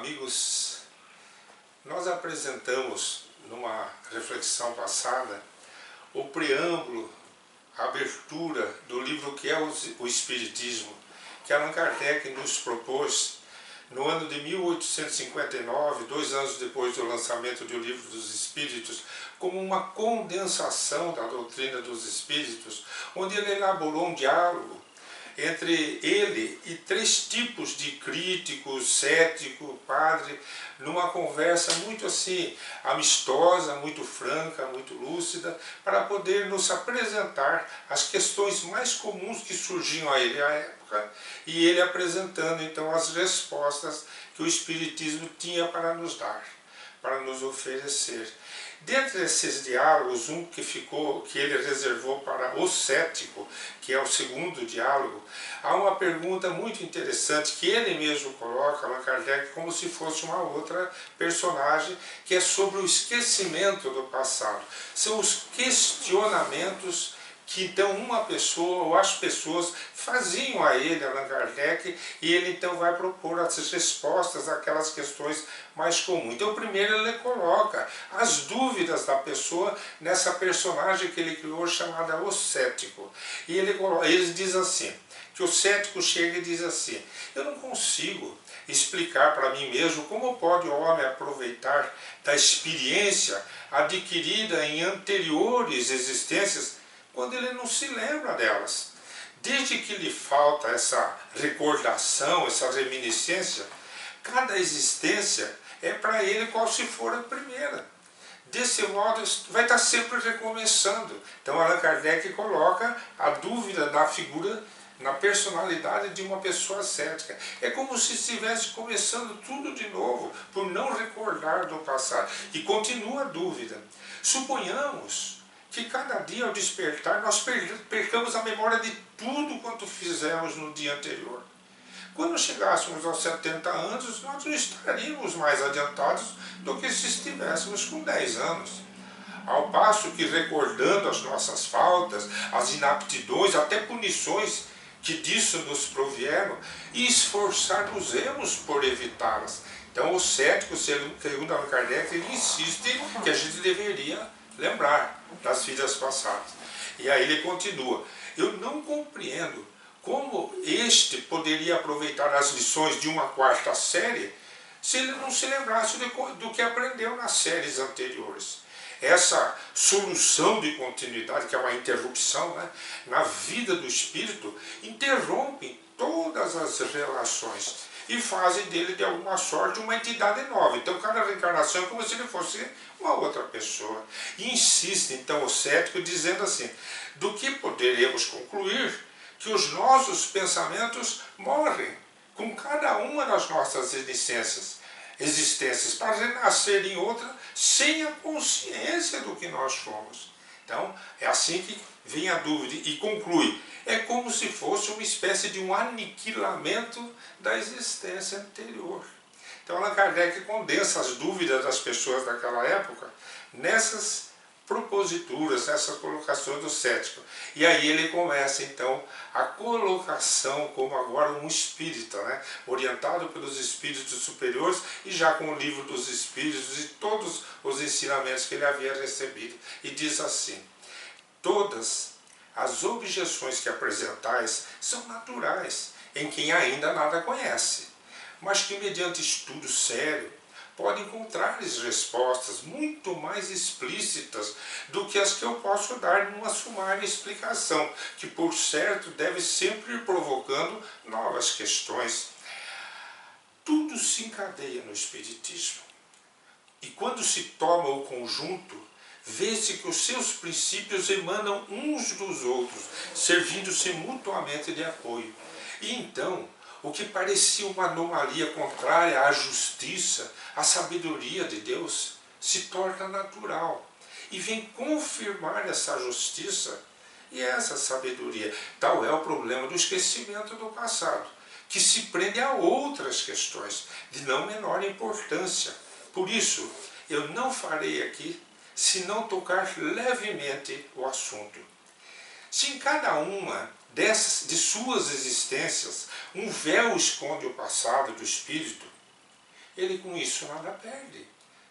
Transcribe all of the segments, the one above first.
Amigos, nós apresentamos numa reflexão passada o preâmbulo, a abertura do livro que é o Espiritismo, que Allan Kardec nos propôs no ano de 1859, 2 anos depois do lançamento do Livro dos Espíritos, como uma condensação da doutrina dos Espíritos, onde ele elaborou um diálogo entre ele e 3 tipos de críticos, cético, padre, numa conversa muito assim, amistosa, muito franca, muito lúcida, para poder nos apresentar as questões mais comuns que surgiam a ele à época, e ele apresentando então as respostas que o Espiritismo tinha para nos dar, para nos oferecer. Dentre esses diálogos, um que ele reservou para o cético, que é o segundo diálogo, há uma pergunta muito interessante que ele mesmo coloca, Allan Kardec, como se fosse uma outra personagem, que é sobre o esquecimento do passado. São os questionamentos que então uma pessoa ou as pessoas faziam a ele, Allan Kardec, e ele então vai propor as respostas àquelas questões mais comuns. Então primeiro ele coloca as dúvidas da pessoa nessa personagem que ele criou chamada o cético. E ele diz assim, que o cético chega e diz assim: eu não consigo explicar para mim mesmo como pode o homem aproveitar da experiência adquirida em anteriores existências quando ele não se lembra delas. Desde que lhe falta essa recordação, essa reminiscência, cada existência é para ele qual se for a primeira. Desse modo, vai estar sempre recomeçando. Então, Allan Kardec coloca a dúvida da figura na personalidade de uma pessoa cética. É como se estivesse começando tudo de novo, por não recordar do passado. E continua a dúvida. Suponhamos que cada dia ao despertar nós percamos a memória de tudo quanto fizemos no dia anterior. Quando chegássemos aos 70 anos, nós não estaríamos mais adiantados do que se estivéssemos com 10 anos. Ao passo que, recordando as nossas faltas, as inaptidões, até punições que disso nos provieram, e esforçar-nos-emos por evitá-las. Então o cético, segundo Allan Kardec, ele insiste que a gente deveria lembrar das vidas passadas. E aí ele continua: eu não compreendo como este poderia aproveitar as lições de uma 4ª série se ele não se lembrasse do que aprendeu nas séries anteriores. Essa solução de continuidade, que é uma interrupção, né, na vida do espírito, interrompe todas as relações e fazem dele, de alguma sorte, uma entidade nova. Então cada reencarnação é como se ele fosse uma outra pessoa. E insiste então o cético dizendo assim: do que poderemos concluir que os nossos pensamentos morrem com cada uma das nossas existências para renascer em outra sem a consciência do que nós fomos. Então é assim que vem a dúvida e conclui: é como se fosse uma espécie de um aniquilamento da existência anterior. Então Allan Kardec condensa as dúvidas das pessoas daquela época nessas proposituras, nessas colocações do cético. E aí ele começa então a colocação como agora um espírita, né, orientado pelos espíritos superiores e já com o Livro dos Espíritos e todos os ensinamentos que ele havia recebido. E diz assim: todas as objeções que apresentais são naturais em quem ainda nada conhece, mas que mediante estudo sério pode encontrar-lhes respostas muito mais explícitas do que as que eu posso dar numa sumária explicação, que por certo deve sempre ir provocando novas questões. Tudo se encadeia no Espiritismo, e quando se toma o conjunto, vê-se que os seus princípios emanam uns dos outros, servindo-se mutuamente de apoio. E então, o que parecia uma anomalia contrária à justiça, à sabedoria de Deus, se torna natural e vem confirmar essa justiça e essa sabedoria. Tal é o problema do esquecimento do passado, que se prende a outras questões de não menor importância. Por isso, eu não farei aqui se não tocar levemente o assunto. Se em cada uma de suas existências um véu esconde o passado do espírito, ele com isso nada perde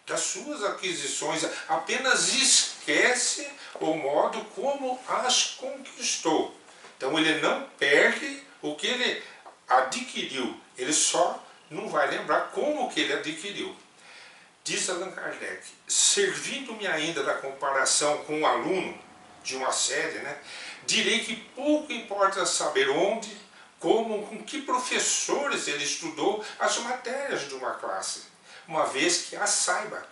das suas aquisições, apenas esquece o modo como as conquistou. Então ele não perde o que ele adquiriu, ele só não vai lembrar como que ele adquiriu. Diz Allan Kardec, servindo-me ainda da comparação com um aluno de uma série, direi que pouco importa saber onde, como, com que professores ele estudou as matérias de uma classe, uma vez que a saiba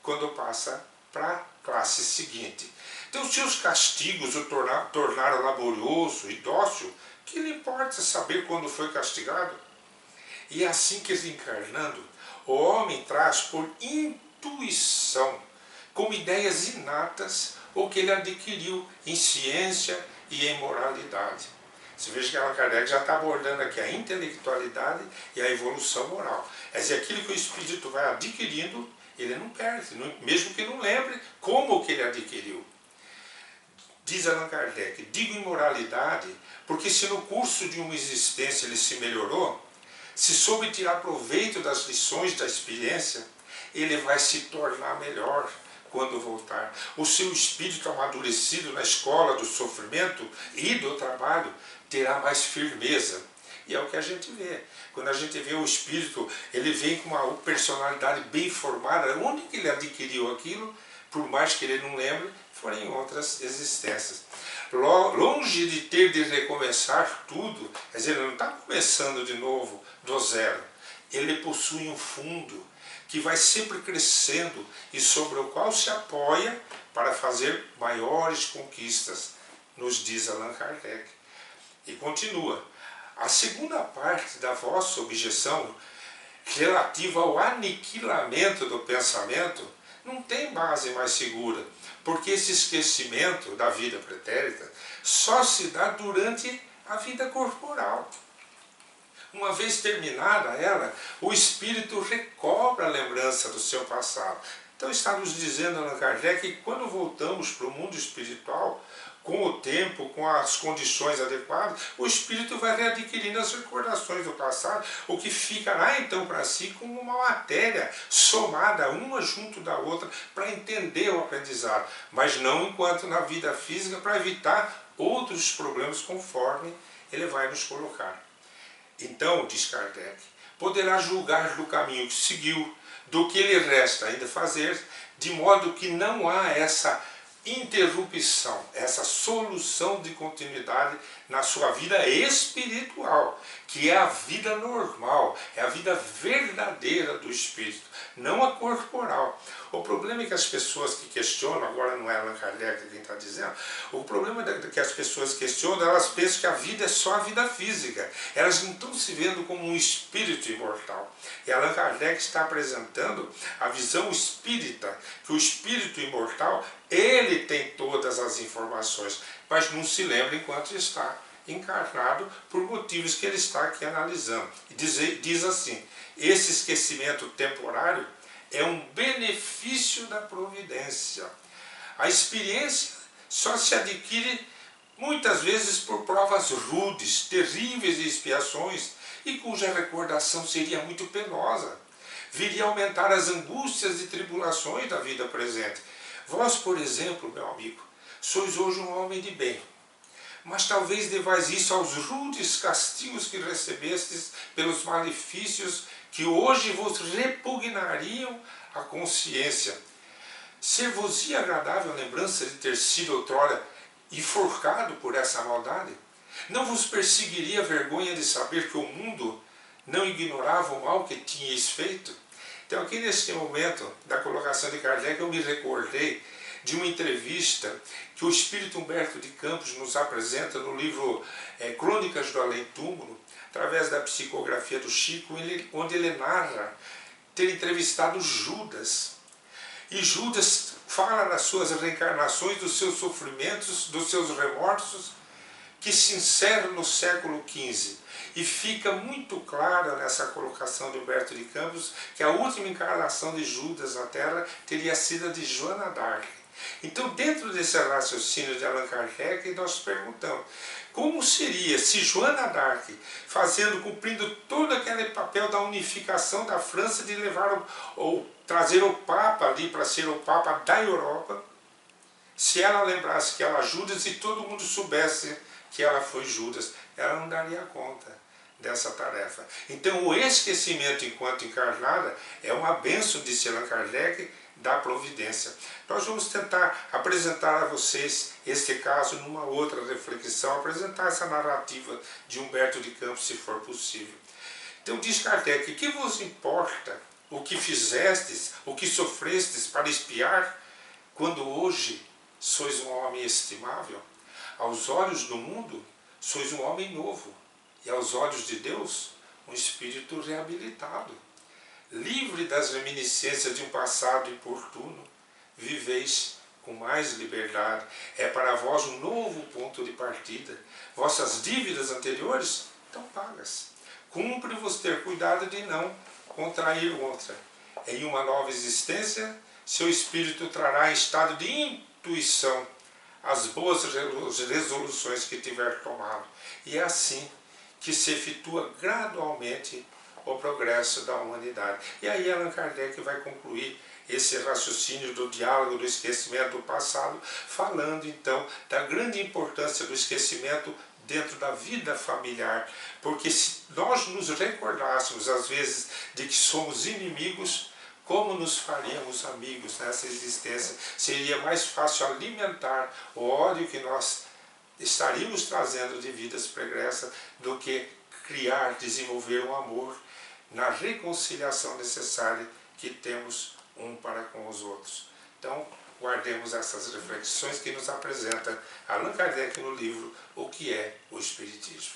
quando passa para a classe seguinte. Então, se os castigos o tornaram laborioso e dócil, que lhe importa saber quando foi castigado? E é assim que, desencarnando, o homem traz por intuição, como ideias inatas, o que ele adquiriu em ciência e em moralidade. Você veja que Allan Kardec já está abordando aqui a intelectualidade e a evolução moral. Quer dizer, aquilo que o espírito vai adquirindo, ele não perde, mesmo que não lembre como que ele adquiriu. Diz Allan Kardec, digo imoralidade, porque se no curso de uma existência ele se melhorou, se soube tirar proveito das lições da experiência, ele vai se tornar melhor quando voltar. O seu espírito amadurecido na escola do sofrimento e do trabalho terá mais firmeza. E é o que a gente vê. Quando a gente vê o espírito, ele vem com uma personalidade bem formada. Onde que ele adquiriu aquilo? Por mais que ele não lembre, foram em outras existências. Longe de ter de recomeçar tudo, quer dizer, ele não está começando de novo do zero. Ele possui um fundo que vai sempre crescendo e sobre o qual se apoia para fazer maiores conquistas, nos diz Allan Kardec. E continua, a segunda parte da vossa objeção, relativa ao aniquilamento do pensamento, não tem base mais segura, porque esse esquecimento da vida pretérita só se dá durante a vida corporal. Uma vez terminada ela, o espírito recobra a lembrança do seu passado. Então está nos dizendo Allan Kardec que quando voltamos para o mundo espiritual, com o tempo, com as condições adequadas, o espírito vai readquirindo as recordações do passado, o que ficará então para si como uma matéria somada uma junto da outra para entender o aprendizado, mas não enquanto na vida física para evitar outros problemas conforme ele vai nos colocar. Então, diz Kardec, poderá julgar do caminho que seguiu, do que lhe resta ainda fazer, de modo que não há essa interrupção, essa solução de continuidade na sua vida espiritual, que é a vida normal, é a vida verdadeira do espírito, não a corporal. O problema é que as pessoas que questionam, agora não é Allan Kardec quem está dizendo, o problema é que as pessoas questionam, elas pensam que a vida é só a vida física, elas não estão se vendo como um espírito imortal. E Allan Kardec está apresentando a visão espírita, que o espírito imortal, ele tem todas as informações, mas não se lembra enquanto está encarnado por motivos que ele está aqui analisando. E diz assim, esse esquecimento temporário é um benefício da providência. A experiência só se adquire muitas vezes por provas rudes, terríveis e expiações, e cuja recordação seria muito penosa. Viria a aumentar as angústias e tribulações da vida presente. Vós, por exemplo, meu amigo, sois hoje um homem de bem, mas talvez devais isso aos rudes castigos que recebestes pelos malefícios que hoje vos repugnariam a consciência. Ser-vos-ia agradável a lembrança de ter sido outrora enforcado por essa maldade? Não vos perseguiria a vergonha de saber que o mundo não ignorava o mal que tinhais feito? Então aqui neste momento da colocação de Kardec eu me recordei de uma entrevista que o espírito Humberto de Campos nos apresenta no livro Crônicas do Além-Túmulo, através da psicografia do Chico, onde ele narra ter entrevistado Judas. E Judas fala das suas reencarnações, dos seus sofrimentos, dos seus remorsos, que se encerram no século XV. E fica muito claro nessa colocação de Humberto de Campos que a última encarnação de Judas na Terra teria sido a de Joana d'Arc. Então, dentro desse raciocínio de Allan Kardec, nós perguntamos, Como seria se Joana d'Arc, cumprindo todo aquele papel da unificação da França, de levar ou trazer o Papa ali para ser o Papa da Europa, se ela lembrasse que ela é Judas e todo mundo soubesse que ela foi Judas, ela não daria conta dessa tarefa. Então o esquecimento enquanto encarnada é uma bênção, disse Allan Kardec, da providência. Nós vamos tentar apresentar a vocês este caso numa outra reflexão, apresentar essa narrativa de Humberto de Campos, se for possível. Então diz Kardec: que vos importa o que fizestes, o que sofrestes para espiar, quando hoje sois um homem estimável? Aos olhos do mundo sois um homem novo, e aos olhos de Deus um espírito reabilitado. Livre das reminiscências de um passado importuno, viveis com mais liberdade. É para vós um novo ponto de partida. Vossas dívidas anteriores estão pagas. Cumpre-vos ter cuidado de não contrair outra. Em uma nova existência, seu espírito trará em estado de intuição as boas resoluções que tiver tomado. E é assim que se efetua gradualmente o progresso da humanidade. E aí Allan Kardec vai concluir esse raciocínio do diálogo do esquecimento do passado, falando então da grande importância do esquecimento dentro da vida familiar, porque se nós nos recordássemos às vezes de que somos inimigos, como nos faríamos amigos nessa existência? Seria mais fácil alimentar o ódio que nós estaríamos trazendo de vidas pregressas do que criar, desenvolver um amor na reconciliação necessária que temos um para com os outros. Então, guardemos essas reflexões que nos apresenta Allan Kardec no livro O que é o Espiritismo.